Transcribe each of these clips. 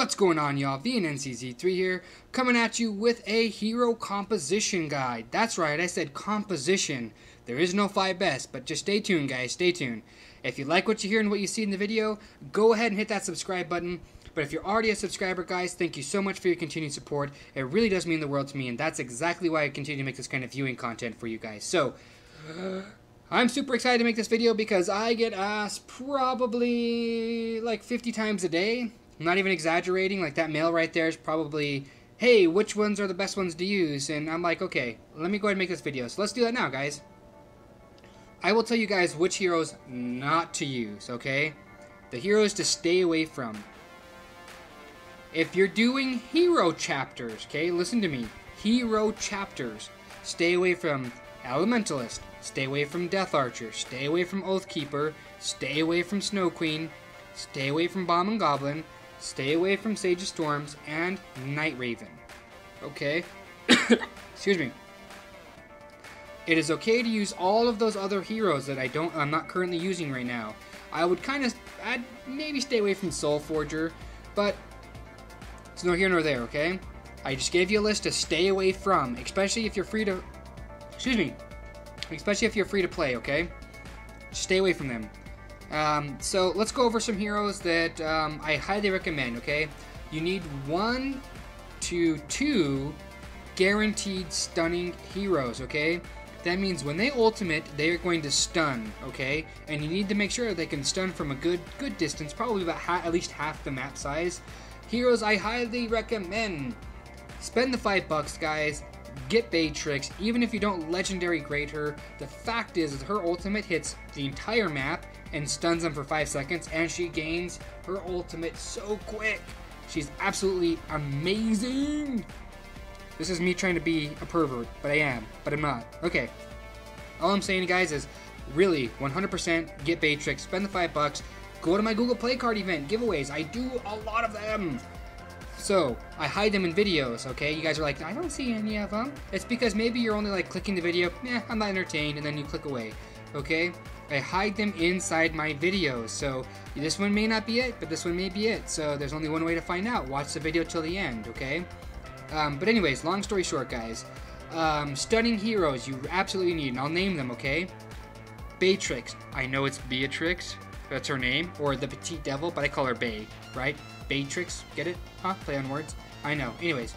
What's going on, y'all? VNNCZ3 here, coming at you with a hero composition guide. That's right, I said composition. There is no 5 best, but just stay tuned, guys, stay tuned. If you like what you hear and what you see in the video, go ahead and hit that subscribe button. But if you're already a subscriber, guys, thank you so much for your continued support. It really does mean the world to me, and that's exactly why I continue to make this kind of viewing content for you guys. So, I'm super excited to make this video because I get asked probably like 50 times a day. I'm not even exaggerating, like that mail right there is probably, hey, which ones are the best ones to use? And I'm like, okay, let me go ahead and make this video. So let's do that now, guys. I will tell you guys which heroes not to use, okay? The heroes to stay away from. If you're doing hero chapters, okay, listen to me. Hero chapters. Stay away from Elementalist. Stay away from Death Archer. Stay away from Oathkeeper. Stay away from Snow Queen. Stay away from Bomb and Goblin. Stay away from Sage of Storms and Night Raven. Okay? Excuse me. It is okay to use all of those other heroes that I'm not currently using right now. I'd maybe stay away from Soul Forger, but it's no here nor there, okay? I just gave you a list to stay away from, especially if you're free to, especially if you're free to play, okay? Just stay away from them. So let's go over some heroes that I highly recommend, okay? You need 1 to 2 guaranteed stunning heroes, okay? That means when they ultimate, they are going to stun, okay? And you need to make sure they can stun from a good distance, probably about at least half the map size. Heroes I highly recommend. Spend the $5, guys. Get Beatrix. Even if you don't legendary grade her, the fact is her ultimate hits the entire map and stuns them for 5 seconds, and she gains her ultimate so quick. She's absolutely amazing. This is me trying to be a pervert, but I am, but I'm not. Okay. All I'm saying, guys, is really 100% get Beatrix, spend the $5, go to my Google Play Card event giveaways. I do a lot of them. So, I hide them in videos, okay? You guys are like, I don't see any of them. It's because maybe you're only like clicking the video, I'm not entertained, and then you click away, okay? I hide them inside my videos, so this one may not be it, but this one may be it. So there's only one way to find out. Watch the video till the end, okay? But anyways, long story short, guys. Stunning heroes you absolutely need, and I'll name them, okay? Beatrix. I know it's Beatrix. That's her name. Or the Petite Devil, but I call her Bay, right? Beatrix. Get it? Huh? Play on words? I know. Anyways.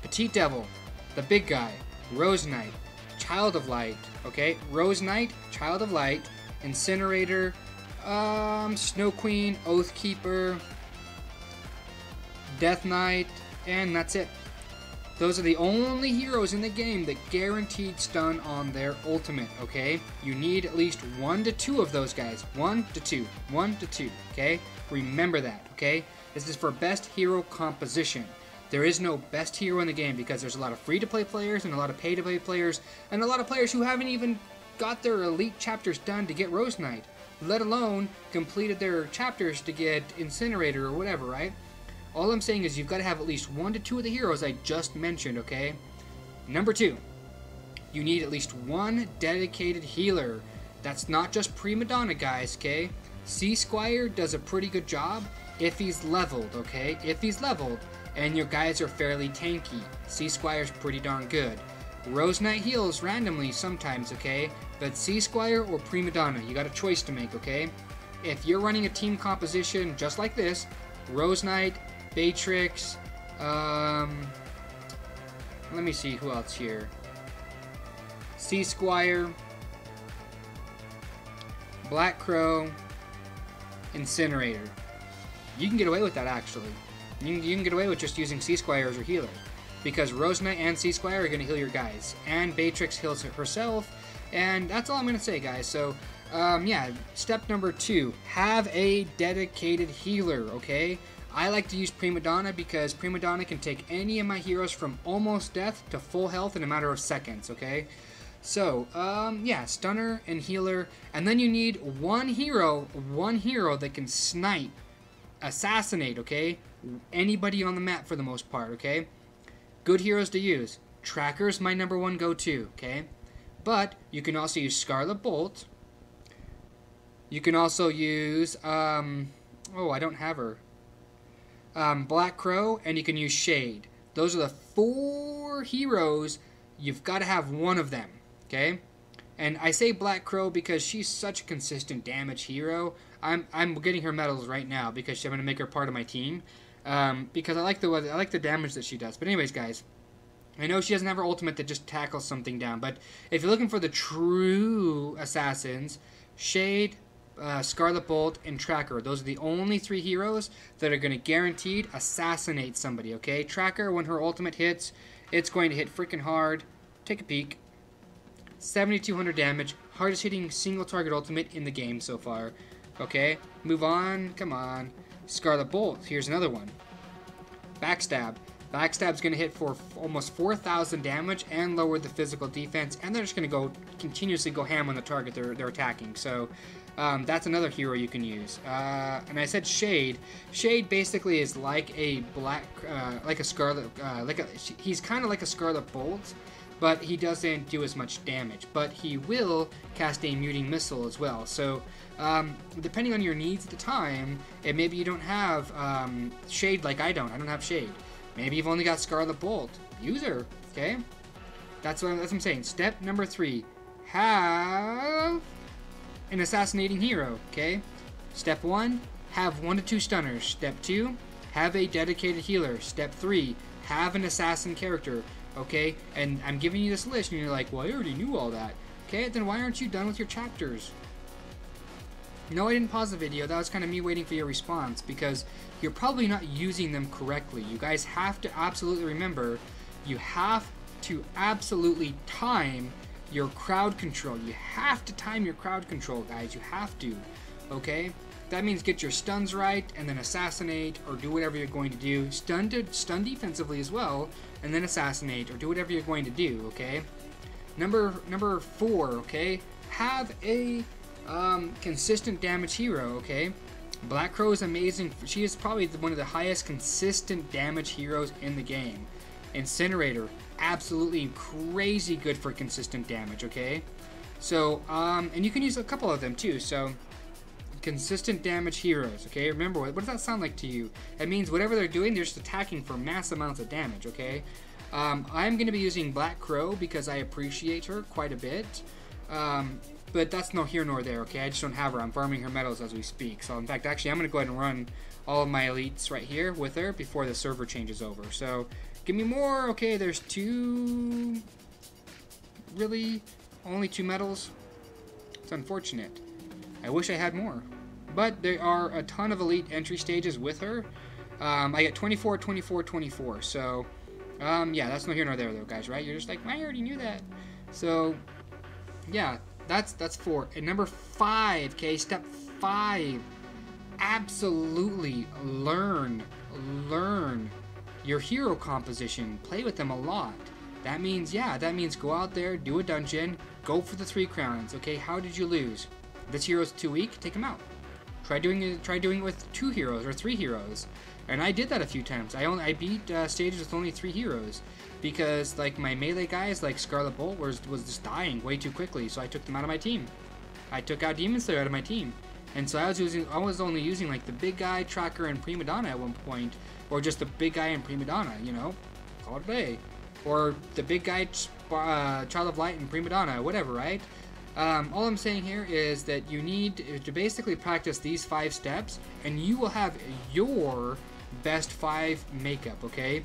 Petite Devil. The big guy. Rose Knight. Child of Light. Okay? Rose Knight. Child of Light. Incinerator. Snow Queen. Oathkeeper. Death Knight. And that's it. Those are the only heroes in the game that guaranteed stun on their ultimate, okay? You need at least 1 to 2 of those guys. 1 to 2. 1 to 2, okay? Remember that, okay? This is for best hero composition. There is no best hero in the game because there's a lot of free-to-play players and a lot of pay-to-play players and a lot of players who haven't even got their elite chapters done to get Rose Knight, let alone completed their chapters to get Incinerator or whatever, right? All I'm saying is you've got to have at least 1 to 2 of the heroes I just mentioned, okay? Number 2, you need at least 1 dedicated healer. That's not just Prima Donna, guys, okay? Sea Squire does a pretty good job if he's leveled, okay? If he's leveled and your guys are fairly tanky, Sea Squire's pretty darn good. Rose Knight heals randomly sometimes, okay? But Sea Squire or Prima Donna, you got a choice to make, okay? If you're running a team composition just like this, Rose Knight, Beatrix, let me see who else here. Sea Squire, Black Crow, Incinerator. You can get away with that, actually. You can get away with just using Sea Squire as your healer, because Rose Knight and Sea Squire are going to heal your guys, and Beatrix heals herself, and that's all I'm going to say, guys. So, yeah, step number 2, have a dedicated healer, okay? I like to use Prima Donna because Prima Donna can take any of my heroes from almost death to full health in a matter of seconds, okay? So, yeah, stunner and healer, and then you need one hero that can snipe, assassinate, okay? Anybody on the map for the most part, okay? Good heroes to use. Tracker's my number 1 go-to, okay? But you can also use Scarlet Bolt. You can also use, oh, I don't have her. Black Crow, and you can use Shade. Those are the 4 heroes. You've got to have one of them, okay? And I say Black Crow because she's such a consistent damage hero. I'm getting her medals right now because I'm going to make her part of my team. Because I like the damage that she does. But anyways, guys, I know she doesn't have her ultimate that just tackles something down. But if you're looking for the true assassins, Shade, Scarlet Bolt, and Tracker. Those are the only 3 heroes that are going to guaranteed assassinate somebody, okay? Tracker, when her ultimate hits, it's going to hit freaking hard. Take a peek. 7,200 damage. Hardest hitting single target ultimate in the game so far. Okay, move on. Come on. Scarlet Bolt. Here's another one. Backstab. Backstab's going to hit for almost 4,000 damage and lower the physical defense. And they're just going to continuously go ham on the target they're attacking. So that's another hero you can use. And I said Shade. Shade basically is like a like a Scarlet, he's kind of like a Scarlet Bolt, but he doesn't do as much damage. But he will cast a muting missile as well. So depending on your needs at the time, and maybe you don't have Shade like I don't. I don't have Shade. Maybe you've only got Scarlet Bolt. Use her, okay? That's what I'm saying. Step number 3. Have an assassinating hero, okay? Step 1, have 1 to 2 stunners. Step 2, have a dedicated healer. Step 3, have an assassin character, okay? And I'm giving you this list, and you're like, well, I already knew all that. Okay, then why aren't you done with your chapters? No, I didn't pause the video. That was kind of me waiting for your response, because you're probably not using them correctly. You guys have to absolutely remember, you have to absolutely time your crowd control. You have to time your crowd control, guys. You have to, okay? That means get your stuns right, and then assassinate, or do whatever you're going to do. Stun defensively as well, and then assassinate, or do whatever you're going to do, okay? Number 4, okay? Have a consistent damage hero, okay? Black Crow is amazing. She is probably one of the highest consistent damage heroes in the game. Incinerator, absolutely crazy good for consistent damage, okay? So, and you can use a couple of them too, so consistent damage heroes, okay? Remember, what does that sound like to you? It means whatever they're doing, they're just attacking for mass amounts of damage, okay? I'm going to be using Black Crow because I appreciate her quite a bit. But that's no here nor there, okay? I just don't have her. I'm farming her medals as we speak. So, in fact, actually, I'm going to go ahead and run all of my elites right here with her before the server changes over. So, give me more. Okay, there's 2... Really? Only 2 medals? It's unfortunate. I wish I had more. But there are a ton of elite entry stages with her. I get 24, 24, 24. So, yeah, that's no here nor there, though, guys, right? You're just like, I already knew that. So, yeah. That's 4. And number 5, okay, step 5, absolutely learn your hero composition. Play with them a lot. That means, yeah, go out there, do a dungeon, go for the 3 crowns, okay? How did you lose? This hero's too weak, take him out. Try doing it with 2 heroes or 3 heroes. And I did that a few times. I beat stages with only 3 heroes. Because, like, my melee guys, like Scarlet Bolt, was just dying way too quickly, so I took them out of my team. I took out Demon Slayer out of my team. And so I was only using, like, the big guy, Tracker, and Prima Donna at one point. Or just the big guy and Prima Donna, you know? Call it a day. Or the big guy, Child of Light, and Prima Donna, whatever, right? All I'm saying here is that you need to basically practice these 5 steps, and you will have your best 5 makeup, okay?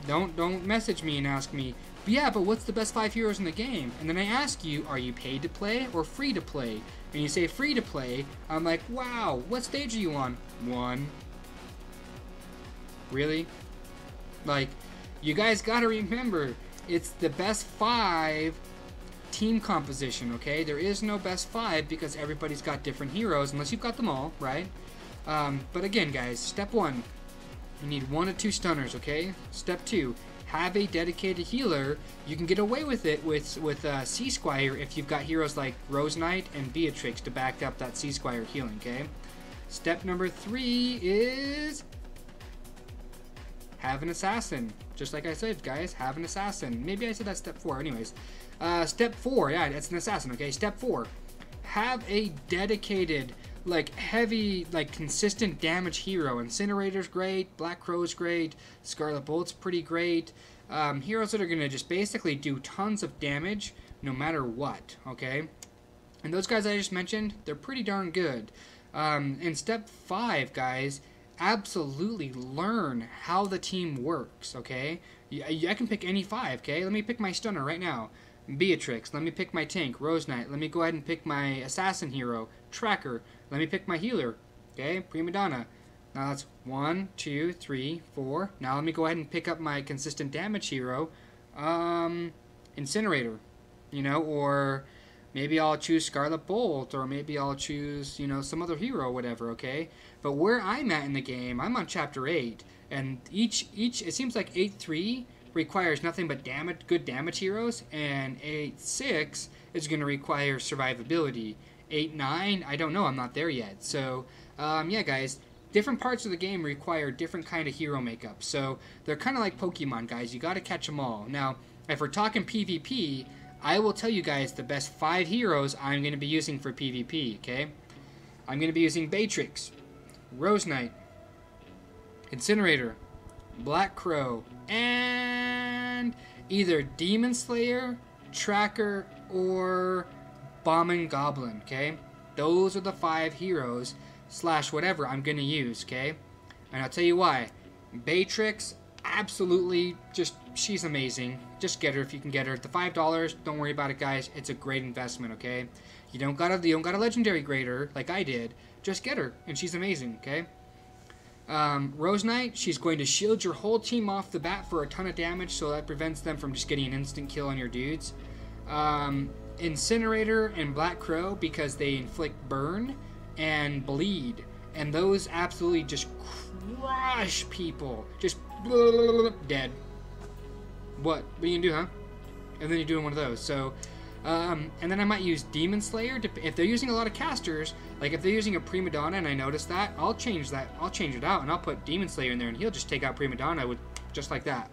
Don't message me and ask me, yeah, but what's the best 5 heroes in the game? And then I ask you, are you paid to play or free to play? And you say free to play, I'm like, wow, what stage are you on? 1. Really? Like, you guys gotta remember, it's the best 5 team composition, okay? There is no best 5 because everybody's got different heroes, unless you've got them all, right? But again, guys, step 1. You need 1 to 2 stunners, okay? Step 2, have a dedicated healer. You can get away with it with Sea Squire if you've got heroes like Rose Knight and Beatrix to back up that Sea Squire healing, okay? Step number 3 is have an assassin. Just like I said, guys, have an assassin. Maybe I said that's step 4. Anyways, step 4, yeah, it's an assassin, okay? Step 4, have a dedicated like heavy, like consistent damage hero. Incinerator's great, Black Crow's great, Scarlet Bolt's pretty great. Heroes that are gonna just basically do tons of damage no matter what, okay? And those guys I just mentioned, they're pretty darn good. In step 5, guys, absolutely learn how the team works, okay? I can pick any 5, okay? Let me pick my stunner right now. Beatrix. Let me pick my tank, Rose Knight. Let me go ahead and pick my assassin hero, Tracker. Let me pick my healer, okay? Prima Donna. Now that's 1, 2, 3, 4. Now let me go ahead and pick up my consistent damage hero, Incinerator, you know, or maybe I'll choose Scarlet Bolt, or maybe I'll choose, you know, some other hero or whatever, okay? But where I'm at in the game, I'm on chapter 8, and each it seems like 8-3 requires nothing but good damage heroes, and 8-6 is going to require survivability. 8-9, I don't know, I'm not there yet. So, yeah, guys, different parts of the game require different kind of hero makeup. So, they're kind of like Pokemon, guys. You got to catch them all. Now, if we're talking PvP, I will tell you guys the best 5 heroes I'm going to be using for PvP, okay? I'm going to be using Beatrix, Rose Knight, Incinerator, Black Crow, and either Demon Slayer, Tracker, or Bomb and Goblin, okay? Those are the 5 heroes / whatever I'm going to use, okay? And I'll tell you why. Beatrix, absolutely, she's amazing. Just get her if you can get her. The $5, don't worry about it, guys. It's a great investment, okay? You don't gotta legendary grade her like I did. Just get her, and she's amazing, okay? Rose Knight, she's going to shield your whole team off the bat for a ton of damage, so that prevents them from just getting an instant kill on your dudes. Incinerator and Black Crow, because they inflict burn and bleed, and those absolutely just crush people. Just dead. What are you gonna do, huh? And then you're doing one of those. So, and then I might use Demon Slayer if they're using a lot of casters. Like if they're using a Prima Donna, and I notice that, I'll change it out, and I'll put Demon Slayer in there, and he'll just take out Prima Donna with just like that.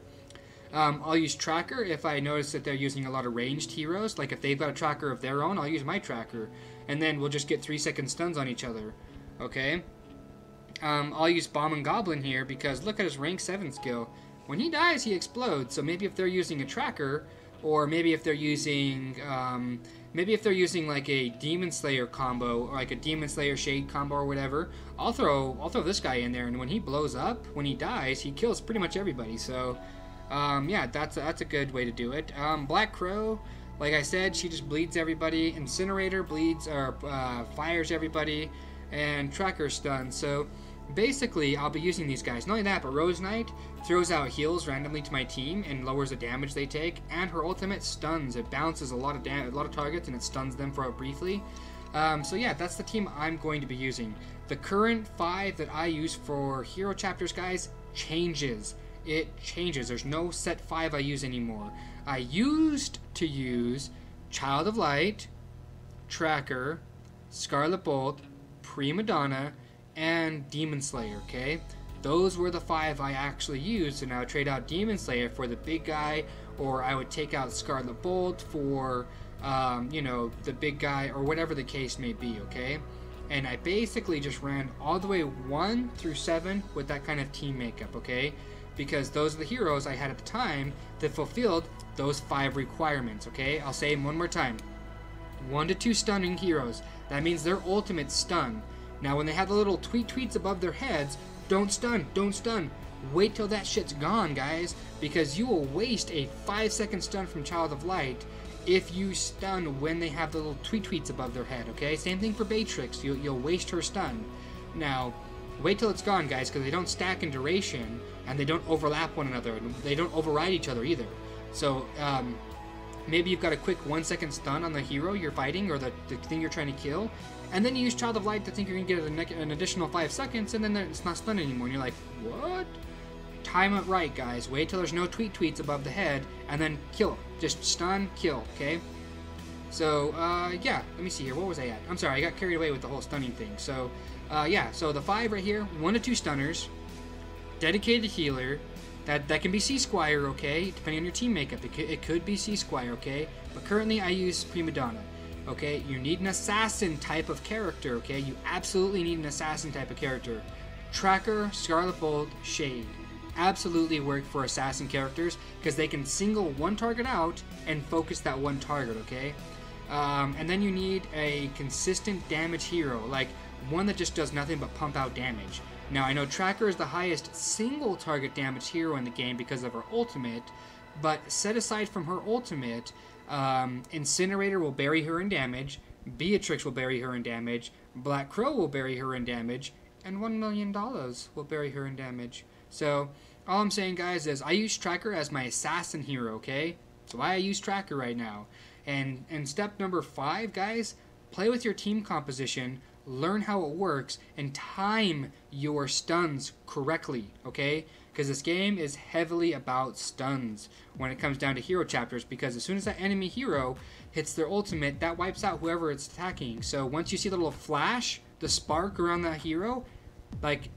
I'll use Tracker if I notice that they're using a lot of ranged heroes. Like if they've got a tracker of their own, I'll use my tracker, and then we'll just get 3-second stuns on each other. Okay. I'll use Bomb and Goblin here because look at his rank 7 skill. When he dies, he explodes. So maybe if they're using a tracker, or maybe if they're using like a Demon Slayer combo, or like a Demon Slayer Shade combo or whatever, I'll throw this guy in there, and when he blows up, when he dies, he kills pretty much everybody. So, yeah, that's a good way to do it. Black Crow, like I said, she just bleeds everybody. Incinerator bleeds or fires everybody, and Tracker stuns. So basically, I'll be using these guys. Not only that, but Rose Knight throws out heals randomly to my team and lowers the damage they take, and her ultimate stuns. It bounces a lot of targets and it stuns them for briefly. So yeah, that's the team I'm going to be using. The current 5 that I use for hero chapters, guys, changes. It changes. There's no set 5 I use anymore. I used to use Child of Light, Tracker, Scarlet Bolt, Prima Donna, and Demon Slayer, okay? Those were the 5 I actually used, and I would trade out Demon Slayer for the big guy, or I would take out Scarlet Bolt for, you know, the big guy, or whatever the case may be, okay? And I basically just ran all the way 1 through 7 with that kind of team makeup, okay? Because those are the heroes I had at the time that fulfilled those 5 requirements, okay? I'll say them one more time. 1 to 2 stunning heroes. That means their ultimate stun. Now, when they have the little tweets above their heads, don't stun, don't stun. Wait till that shit's gone, guys, because you will waste a 5-second stun from Child of Light if you stun when they have the little tweets above their head, okay? Same thing for Beatrix. You'll waste her stun. Now, wait till it's gone, guys, because they don't stack in duration, and they don't overlap one another, and they don't override each other either. So, maybe you've got a quick 1-second stun on the hero you're fighting, or the thing you're trying to kill, and then you use Child of Light to think you're going to get an additional 5 seconds, and then it's not stunned anymore, and you're like, what? Time it right, guys. Wait till there's no tweets above the head, and then kill. Just stun, kill, okay? So, yeah, let me see here. What was I at? I'm sorry, I got carried away with the whole stunning thing. So, yeah, so the 5 right here, 1 to 2 stunners, dedicated healer, that can be C-Squire, okay, depending on your team makeup. It could be C-Squire, okay? But currently I use Prima Donna. Okay, you need an assassin type of character. Okay, you absolutely need an assassin type of character. Tracker, Scarlet Bolt, Shade absolutely work for assassin characters because they can single one target out and focus that one target. Okay, and then you need a consistent damage hero, like one that just does nothing but pump out damage. Now I know Tracker is the highest single target damage hero in the game because of her ultimate, but set aside from her ultimate, Incinerator will bury her in damage, Beatrix will bury her in damage, Black Crow will bury her in damage, and $1 million will bury her in damage. So all I'm saying, guys, is I use Tracker as my assassin hero. Okay, so why I use Tracker right now. And step number 5, guys, play with your team composition, learn how it works, and time your stuns correctly, okay? Because this game is heavily about stuns when it comes down to hero chapters, because as soon as that enemy hero hits their ultimate, that wipes out whoever it's attacking. So once you see the little flash, the spark around that hero, like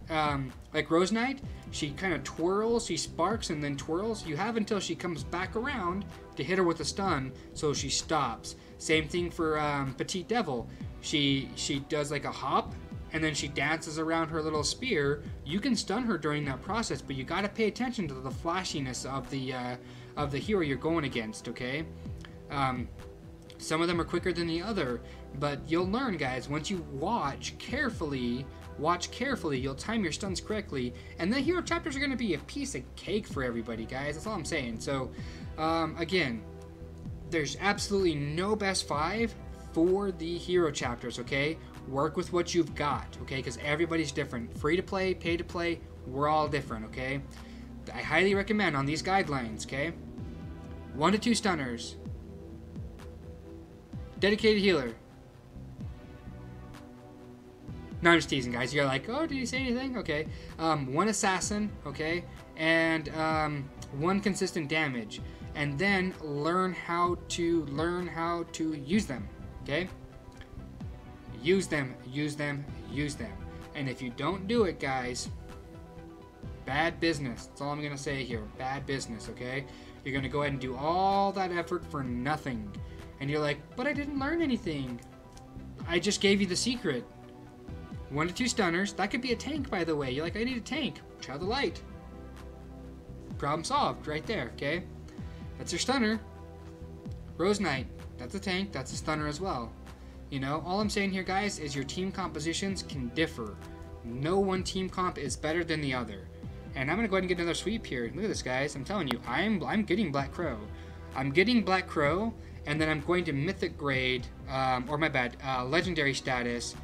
Rose Knight, she kind of twirls, she sparks and then twirls. You have until she comes back around to hit her with a stun, so she stops. Same thing for Petite Devil. She does like a hop, and then she dances around her little spear. You can stun her during that process, but you got to pay attention to the flashiness of the hero you're going against. Okay, some of them are quicker than the other, but you'll learn, guys, once you watch carefully, you'll time your stuns correctly, and the hero chapters are going to be a piece of cake for everybody, guys. That's all I'm saying. So again, there's absolutely no best 5 for the hero chapters. Okay, work with what you've got, okay, because everybody's different. Free to play, pay to play, we're all different. Okay, I highly recommend on these guidelines. Okay, 1 to 2 stunners, dedicated healer. No, I'm just teasing, guys. You're like, oh, did you say anything? Okay. 1 assassin, okay, and 1 consistent damage, and then learn how to use them. Okay. Use them. And if you don't do it, guys, bad business. That's all I'm gonna say here. Bad business. Okay. You're gonna go ahead and do all that effort for nothing, and you're like, but I didn't learn anything. I just gave you the secret. 1 to 2 stunners. That could be a tank, by the way. You're like, I need a tank. Child of Light. Problem solved right there, okay? That's your stunner. Rose Knight. That's a tank. That's a stunner as well. You know, all I'm saying here, guys, is your team compositions can differ. No one team comp is better than the other. And I'm going to go ahead and get another sweep here. Look at this, guys. I'm telling you, I'm getting Black Crow. I'm getting Black Crow, and then I'm going to Mythic grade, Legendary status,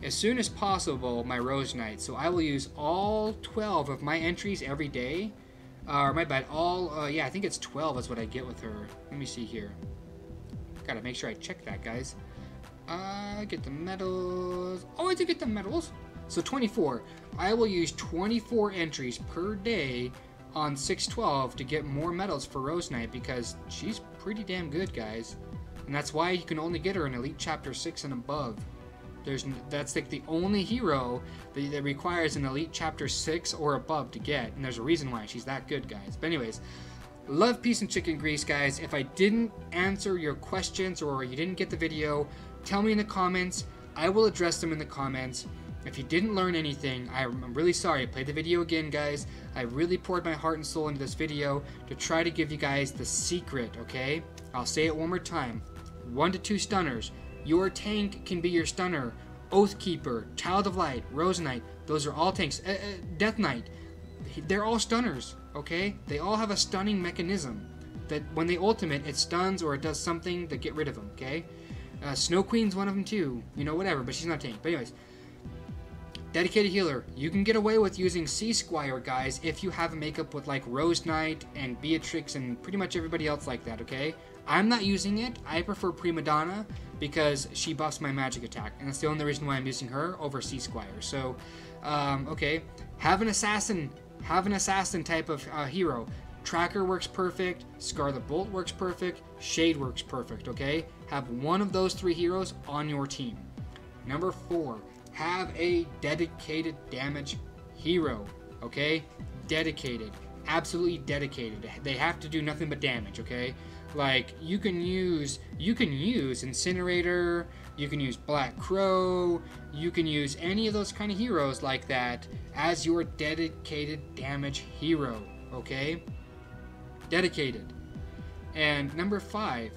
as soon as possible, my Rose Knight. So I will use all 12 of my entries every day. I think it's 12 is what I get with her. Let me see here. Gotta make sure I check that, guys. Get the medals. Oh, I did get the medals. So 24. I will use 24 entries per day on 612 to get more medals for Rose Knight, because she's pretty damn good, guys. And that's why you can only get her in Elite Chapter 6 and above. That's like the only hero that requires an Elite Chapter 6 or above to get, and there's a reason why. She's that good, guys. But anyways, love, peace, and chicken grease, guys. If I didn't answer your questions or you didn't get the video, tell me in the comments. I will address them in the comments. If you didn't learn anything, I'm really sorry. Play the video again, guys. I really poured my heart and soul into this video to try to give you guys the secret, okay? I'll say it one more time. 1 to 2 stunners. Your tank can be your stunner. Oathkeeper, Child of Light, Rose Knight, those are all tanks. Death Knight, they're all stunners, okay? They all have a stunning mechanism that when they ultimate, it stuns or it does something to get rid of them, okay? Snow Queen's one of them too, you know, whatever, but she's not a tank. But anyways, dedicated healer, you can get away with using Sea Squire, guys, if you have a makeup with like Rose Knight and Beatrix and pretty much everybody else like that, okay? I'm not using it. I prefer Prima Donna because she buffs my magic attack, and that's the only reason why I'm using her over Sea Squire. So, okay, have an assassin type of hero. Tracker works perfect. Scarlet Bolt works perfect. Shade works perfect. Okay, have one of those 3 heroes on your team. Number 4, have a dedicated damage hero. Okay, dedicated. Absolutely dedicated. They have to do nothing but damage, okay? Like, you can use Incinerator, you can use Black Crow, you can use any of those kind of heroes like that as your dedicated damage hero, okay? Dedicated. And number 5,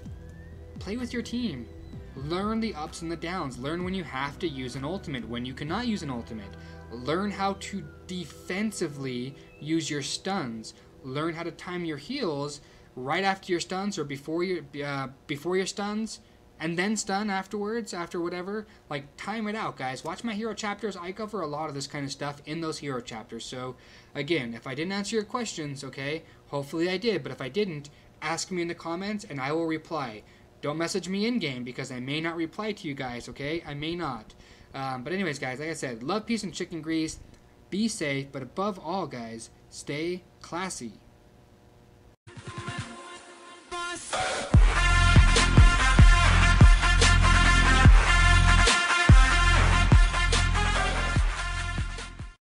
play with your team. Learn the ups and the downs. Learn when you have to use an ultimate, when you cannot use an ultimate. Learn how to defensively use your stuns. Learn how to time your heals right after your stuns or before your stuns, and then stun afterwards, after whatever. Like, time it out, guys. Watch my hero chapters. I cover a lot of this kind of stuff in those hero chapters. So, again, if I didn't answer your questions, okay, hopefully I did, but if I didn't, ask me in the comments and I will reply. Don't message me in-game because I may not reply to you guys, okay? I may not. But anyways, guys, like I said, love, peace, and chicken grease. Be safe, but above all, guys, stay classy.